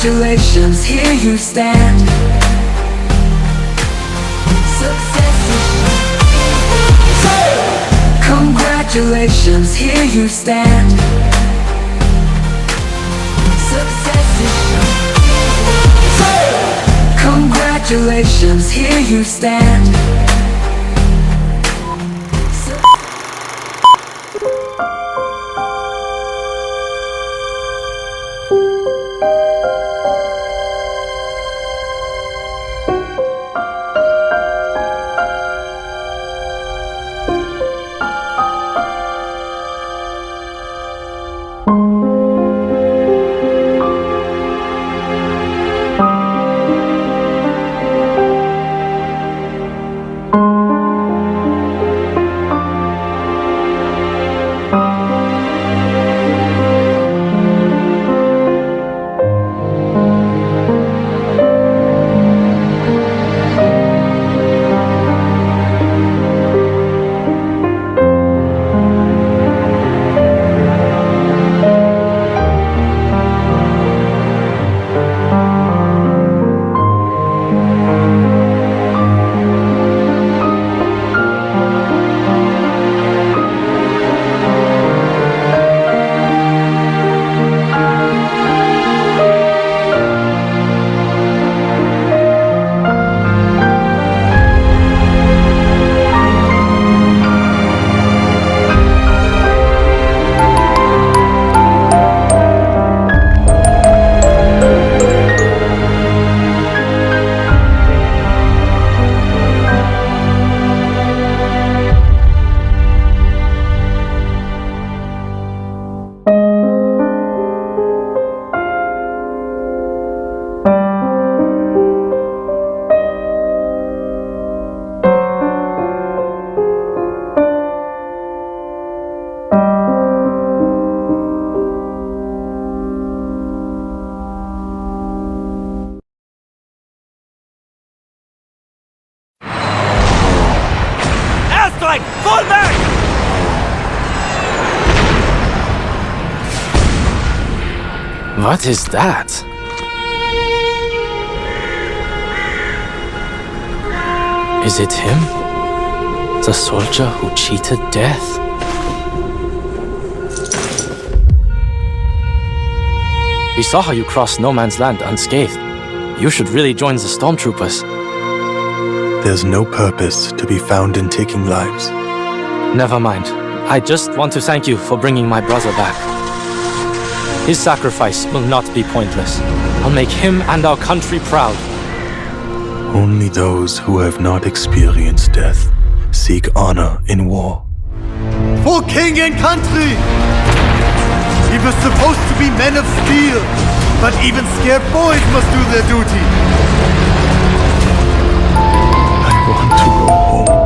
Congratulations, here you stand. Success is Congratulations, here you stand. Success is Congratulations, here you stand. What is that? Is it him? The soldier who cheated death? We saw how you crossed no man's land unscathed. You should really join the stormtroopers. There's no purpose to be found in taking lives. Never mind. I just want to thank you for bringing my brother back. His sacrifice will not be pointless. I'll make him and our country proud. Only those who have not experienced death seek honor in war. For king and country! We were supposed to be men of steel, but even scared boys must do their duty. I want to go home.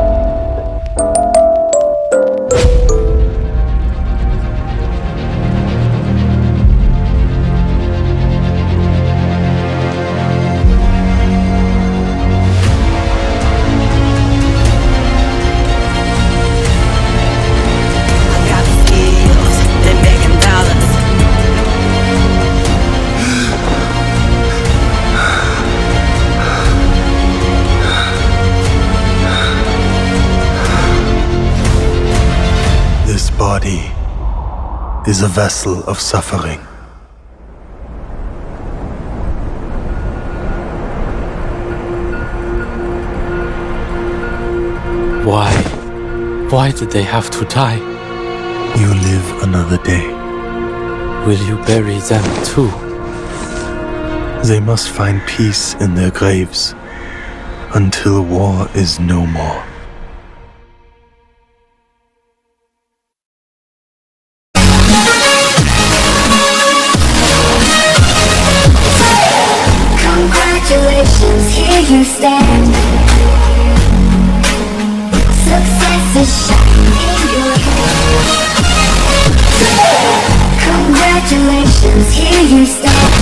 Body is a vessel of suffering. Why? Why did they have to die? You live another day. Will you bury them too? They must find peace in their graves until war is no more. Congratulations, here you stand. Success is shining in your hand. Congratulations, here you stand.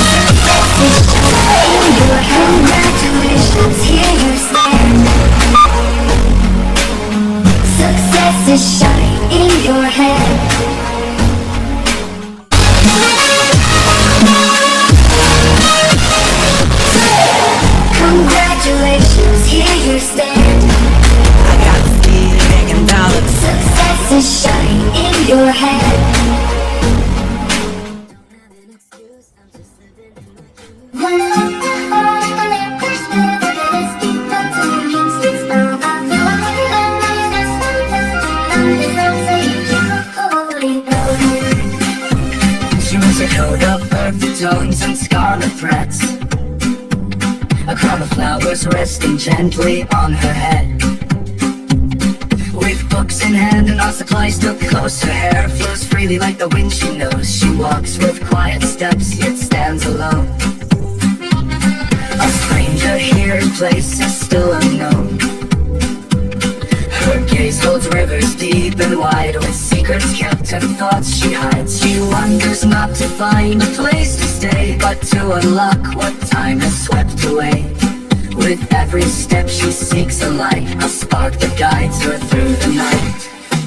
Success is shining in your hand. Congratulations, here you stand. Success is shining in your hand. tones and scarlet threads. A crown of flowers resting gently on her head. With books in hand and our supplies stuck close, her hair flows freely like the wind she knows. She walks with quiet steps, yet stands alone. A stranger here in places still unknown. Her gaze holds rivers deep and wide, with secrets kept and thoughts she hides. She wonders not to find a place to stay, but to unlock what time has swept away. With every step she seeks a light, a spark that guides her through the night.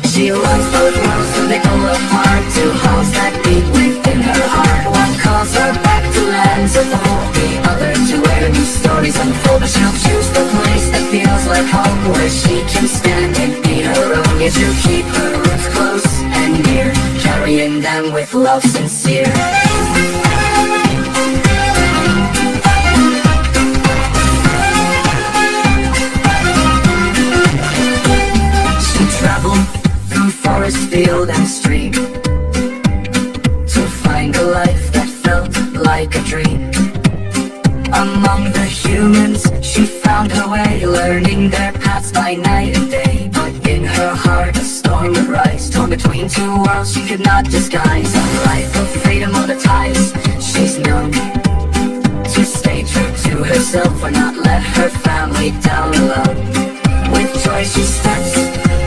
She loves both worlds when they pull apart, two hearts that beat within her heart. One calls her back to lands of old, the other to where new stories unfold. She'll choose the place that feels like home, where she can stand and be her own. Yet she'll keep her roots close and near, carrying them with love sincere. Traveled through forest, field and stream to find a life that felt like a dream. Among the humans she found her way, learning their paths by night and day. But in her heart a storm would rise, torn between two worlds she could not disguise. A life of freedom on the ties she's known, to stay true to herself and not let her family down alone. With joy she steps,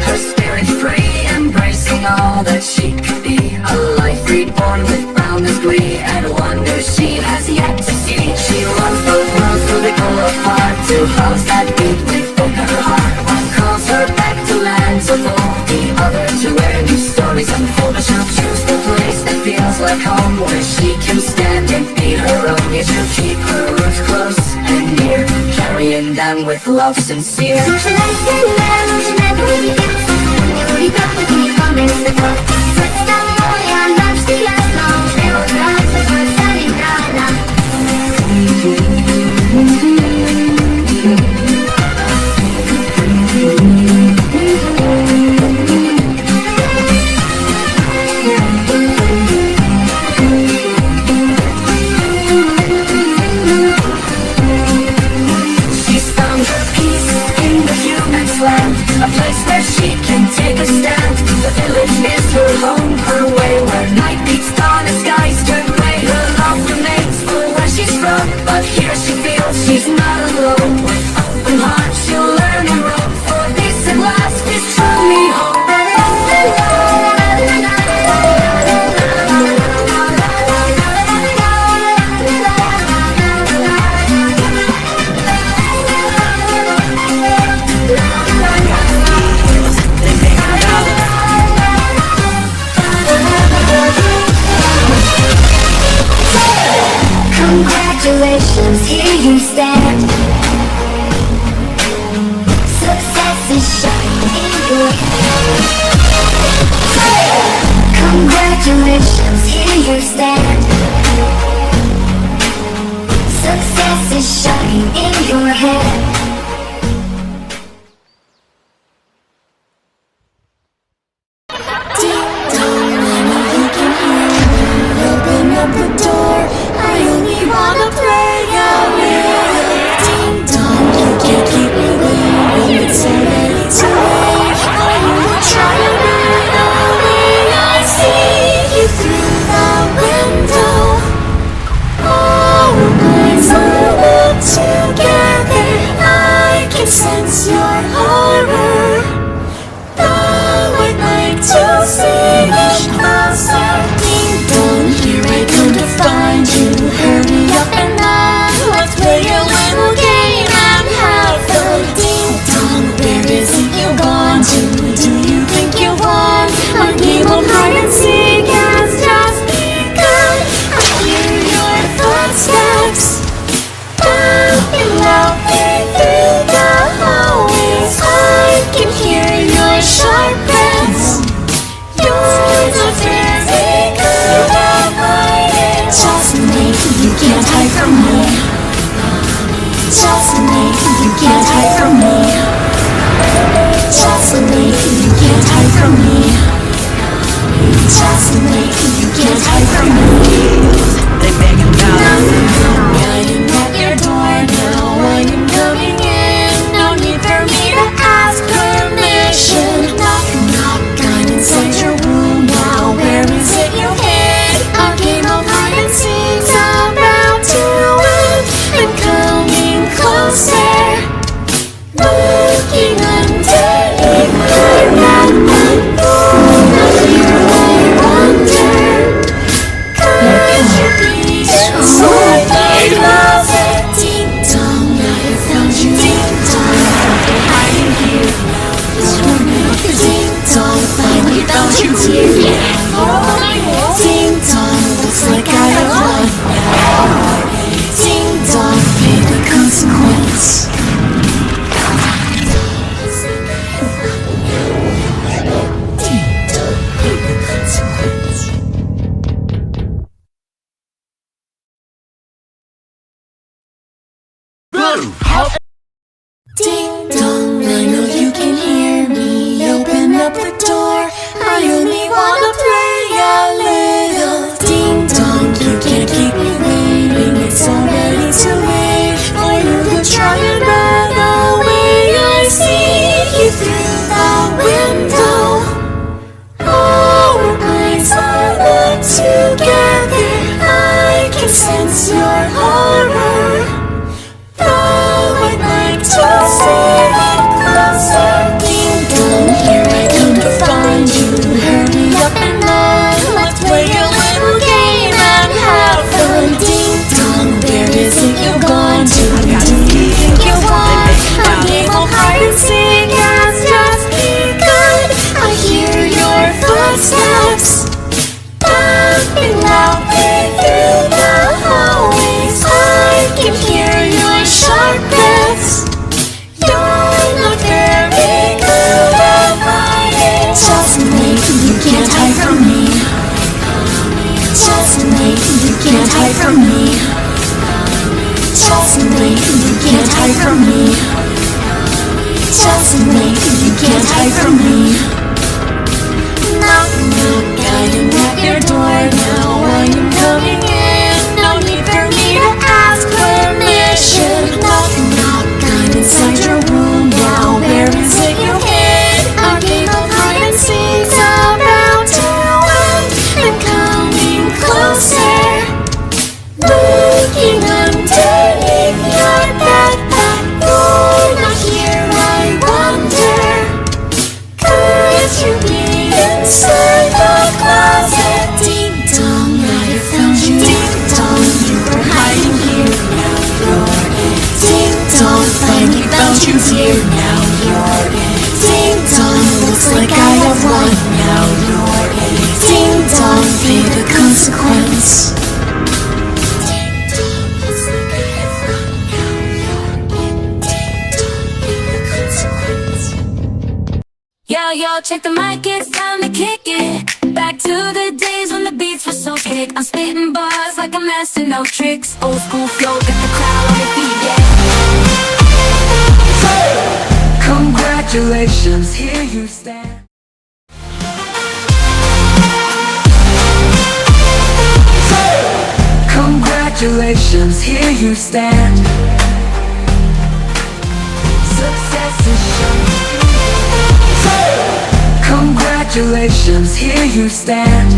her spirit free, embracing all that she could be. A life reborn with boundless glee and wonder she has yet to see. She loves both worlds till they pull apart, two hearts that beat within her heart. One calls her back to lands of old, the other to where new stories unfold. She'll choose the place that feels like home, where she can stand and be her own. Yet she'll keep her roots close and near, carrying them with love sincere. 우리 벽을 꺼내서 세상 모양 납치가 너 태어나서 불살인 나라. She's found her peace in the human's land, a place where she can take a stand. The village is her home, her way, where night meets dawn and skies turn gray. Her love remains for where she's from, but here she feels she's not alone. With open heart she'll learn and grow, for this at last is truly home. Congratulations, here you stand. Success is shining in your hand. Congratulations, here you stand. Success is shining in your hand. Ding dong, mommy, you can hear me. Open up the door, I only wanna play away. Ding dong, you can't keep me waiting. It's already too late. I will try to run away. I see you through. from me. Knock, knock, guiding at your door now. I am coming in, no need for me to ask permission. Knock, knock, I'm inside your room now. Where is it you hid? Our game of hide and seek's about to end. I'm coming closer, looking underneath your bed. That you're not here, I wonder. Could you be inside the closet? Ding dong, I have found you. Ding dong, you were hiding here. Now you're in. Ding dong, finally found you here. Now you're in. Ding dong, looks like I have won. Now you're in. Ding dong, pay the consequence. Ding dong, looks like I have won. Now you're in. Ding dong, pay the consequence. Yo, check the mic, it's time to kick it. Back to the days when the beats were so sick. I'm spitting bars like a master, no tricks. Old school flow, got the crowd on their feet, yeah. Congratulations, here you stand. Congratulations, here you stand. Success is shown. Congratulations, here you stand.